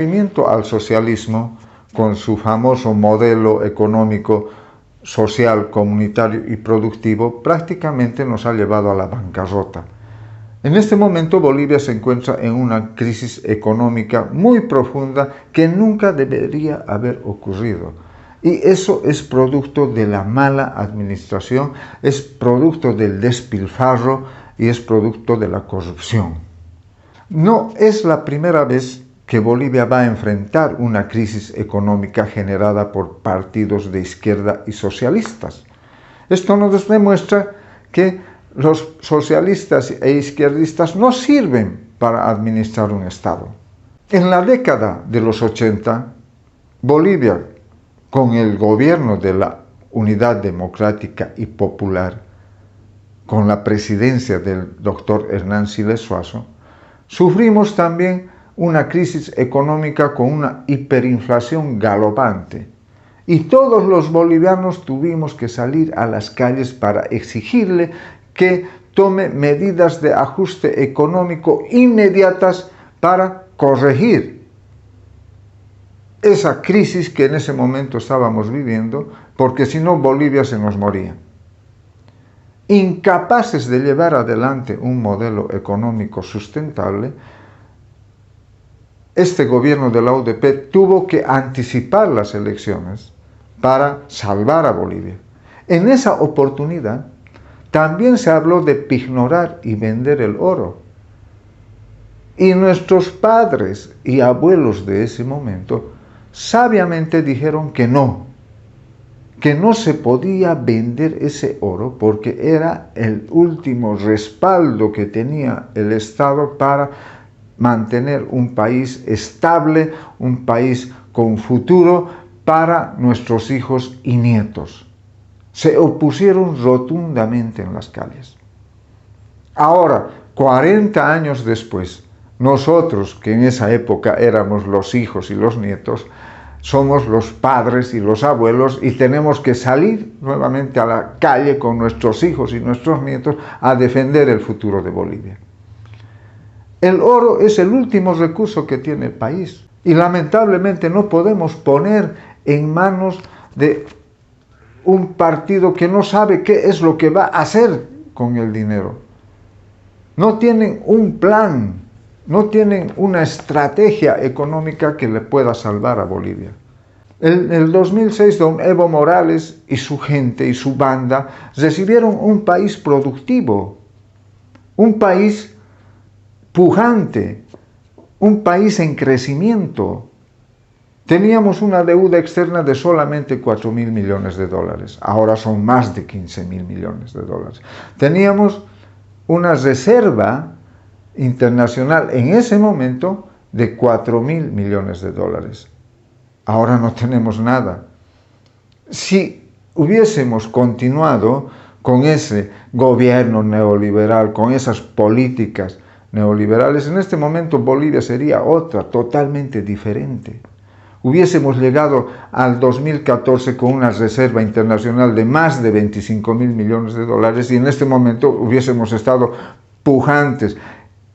movimiento al socialismo, con su famoso modelo económico, social, comunitario y productivo, prácticamente nos ha llevado a la bancarrota. En este momento Bolivia se encuentra en una crisis económica muy profunda que nunca debería haber ocurrido. Y eso es producto de la mala administración, es producto del despilfarro y es producto de la corrupción. No es la primera vez que Bolivia va a enfrentar una crisis económica generada por partidos de izquierda y socialistas. Esto nos demuestra que los socialistas e izquierdistas no sirven para administrar un Estado. En la década de los 80, Bolivia, con el gobierno de la Unidad Democrática y Popular, con la presidencia del doctor Hernán Siles Suazo, sufrimos también una crisis económica con una hiperinflación galopante. Y todos los bolivianos tuvimos que salir a las calles para exigirle que tome medidas de ajuste económico inmediatas para corregir esa crisis que en ese momento estábamos viviendo, porque si no Bolivia se nos moría. Incapaces de llevar adelante un modelo económico sustentable, este gobierno de la UDP tuvo que anticipar las elecciones para salvar a Bolivia. En esa oportunidad también se habló de pignorar y vender el oro. Y nuestros padres y abuelos de ese momento sabiamente dijeron que no se podía vender ese oro porque era el último respaldo que tenía el Estado para mantener un país estable, un país con futuro para nuestros hijos y nietos. Se opusieron rotundamente en las calles. Ahora, 40 años después, nosotros, que en esa época éramos los hijos y los nietos, somos los padres y los abuelos y tenemos que salir nuevamente a la calle con nuestros hijos y nuestros nietos a defender el futuro de Bolivia. El oro es el último recurso que tiene el país y lamentablemente no podemos poner en manos de un partido que no sabe qué es lo que va a hacer con el dinero. No tienen un plan, no tienen una estrategia económica que le pueda salvar a Bolivia. En el 2006, don Evo Morales y su gente y su banda recibieron un país productivo, un país pujante, un país en crecimiento. Teníamos una deuda externa de solamente 4.000 millones de dólares, ahora son más de 15.000 millones de dólares. Teníamos una reserva internacional en ese momento de 4.000 millones de dólares. Ahora no tenemos nada. Si hubiésemos continuado con ese gobierno neoliberal, con esas políticas neoliberales, en este momento Bolivia sería otra, totalmente diferente. Hubiésemos llegado al 2014 con una reserva internacional de más de 25.000 millones de dólares y en este momento hubiésemos estado pujantes,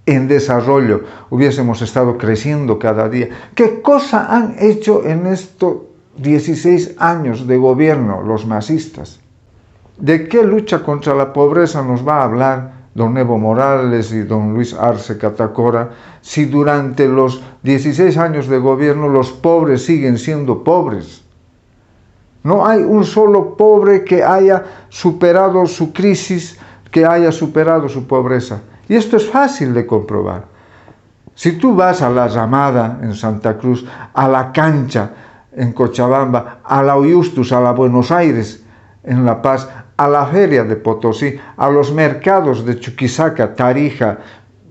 en desarrollo, hubiésemos estado creciendo cada día. ¿Qué cosa han hecho en estos 16 años de gobierno los masistas? ¿De qué lucha contra la pobreza nos va a hablar don Evo Morales y don Luis Arce Catacora si durante los 16 años de gobierno los pobres siguen siendo pobres? No hay un solo pobre que haya superado su crisis, que haya superado su pobreza. Y esto es fácil de comprobar. Si tú vas a la Ramada en Santa Cruz, a la Cancha en Cochabamba, a la Oyustus, a la Buenos Aires en La Paz, a la Feria de Potosí, a los mercados de Chuquisaca, Tarija,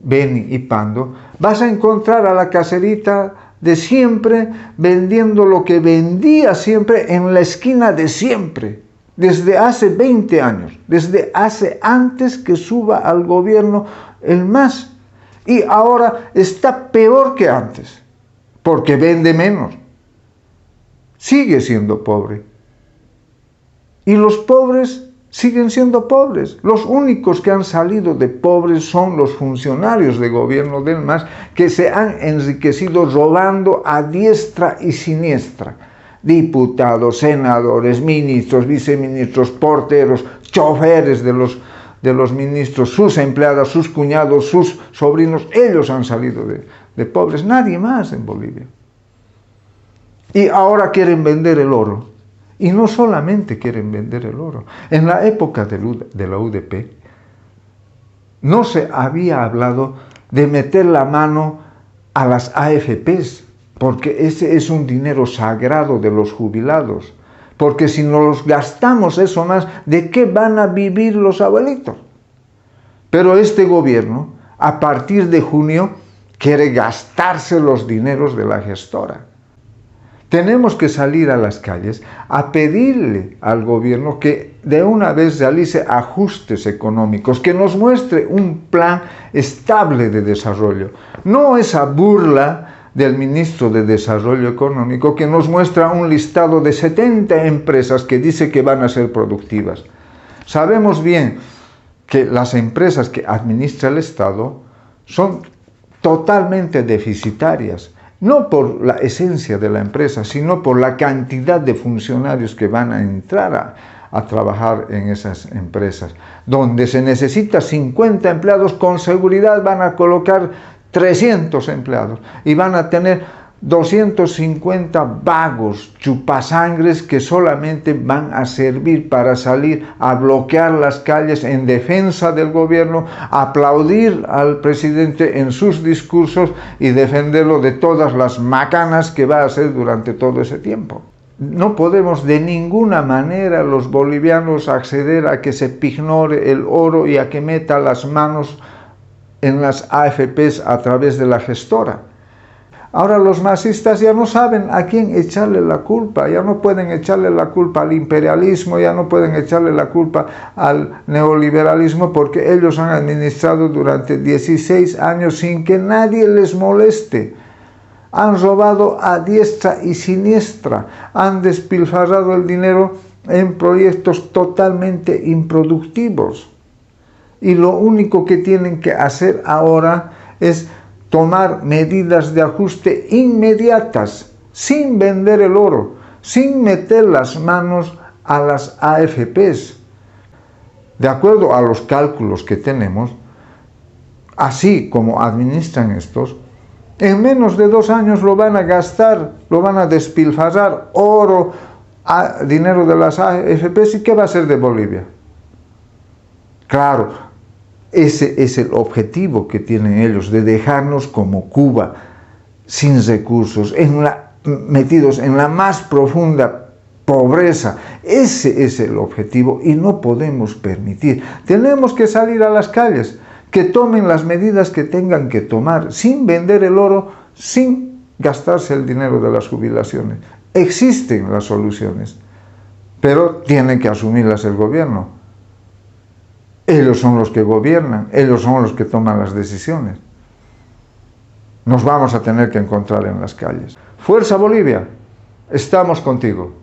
Beni y Pando, vas a encontrar a la caserita de siempre vendiendo lo que vendía siempre en la esquina de siempre. Desde hace 20 años, desde hace antes que suba al gobierno el MAS. Y ahora está peor que antes, porque vende menos. Sigue siendo pobre. Y los pobres siguen siendo pobres. Los únicos que han salido de pobres son los funcionarios de gobierno del MAS, que se han enriquecido robando a diestra y siniestra. Diputados, senadores, ministros, viceministros, porteros, choferes de los ministros, sus empleadas, sus cuñados, sus sobrinos, ellos han salido de pobres, nadie más en Bolivia. Y ahora quieren vender el oro. Y no solamente quieren vender el oro. En la época de la UDP, no se había hablado de meter la mano a las AFPs, porque ese es un dinero sagrado de los jubilados. Porque si nos gastamos eso más, ¿de qué van a vivir los abuelitos? Pero este gobierno, a partir de junio, quiere gastarse los dineros de la gestora. Tenemos que salir a las calles a pedirle al gobierno que de una vez realice ajustes económicos, que nos muestre un plan estable de desarrollo. No esa burla del ministro de Desarrollo Económico que nos muestra un listado de 70 empresas que dice que van a ser productivas. Sabemos bien que las empresas que administra el Estado son totalmente deficitarias. No por la esencia de la empresa, sino por la cantidad de funcionarios que van a entrar a trabajar en esas empresas. Donde se necesita 50 empleados, con seguridad van a colocar 300 empleados y van a tener 250 vagos, chupasangres, que solamente van a servir para salir a bloquear las calles en defensa del gobierno, aplaudir al presidente en sus discursos y defenderlo de todas las macanas que va a hacer durante todo ese tiempo. No podemos de ninguna manera los bolivianos acceder a que se pignore el oro y a que meta las manos en las AFPs a través de la gestora. Ahora los masistas ya no saben a quién echarle la culpa, ya no pueden echarle la culpa al imperialismo, ya no pueden echarle la culpa al neoliberalismo, porque ellos han administrado durante 16 años sin que nadie les moleste. Han robado a diestra y siniestra, han despilfarrado el dinero en proyectos totalmente improductivos. Y lo único que tienen que hacer ahora es tomar medidas de ajuste inmediatas, sin vender el oro, sin meter las manos a las AFPs. De acuerdo a los cálculos que tenemos, así como administran estos, en menos de 2 años lo van a gastar, lo van a despilfarrar, oro, dinero de las AFPs. ¿Y qué va a ser de Bolivia? Claro, ese es el objetivo que tienen ellos, de dejarnos como Cuba, sin recursos, metidos en la más profunda pobreza. Ese es el objetivo y no podemos permitir. Tenemos que salir a las calles, que tomen las medidas que tengan que tomar, sin vender el oro, sin gastarse el dinero de las jubilaciones. Existen las soluciones, pero tiene que asumirlas el gobierno. Ellos son los que gobiernan, ellos son los que toman las decisiones. Nos vamos a tener que encontrar en las calles. ¡Fuerza Bolivia! Estamos contigo.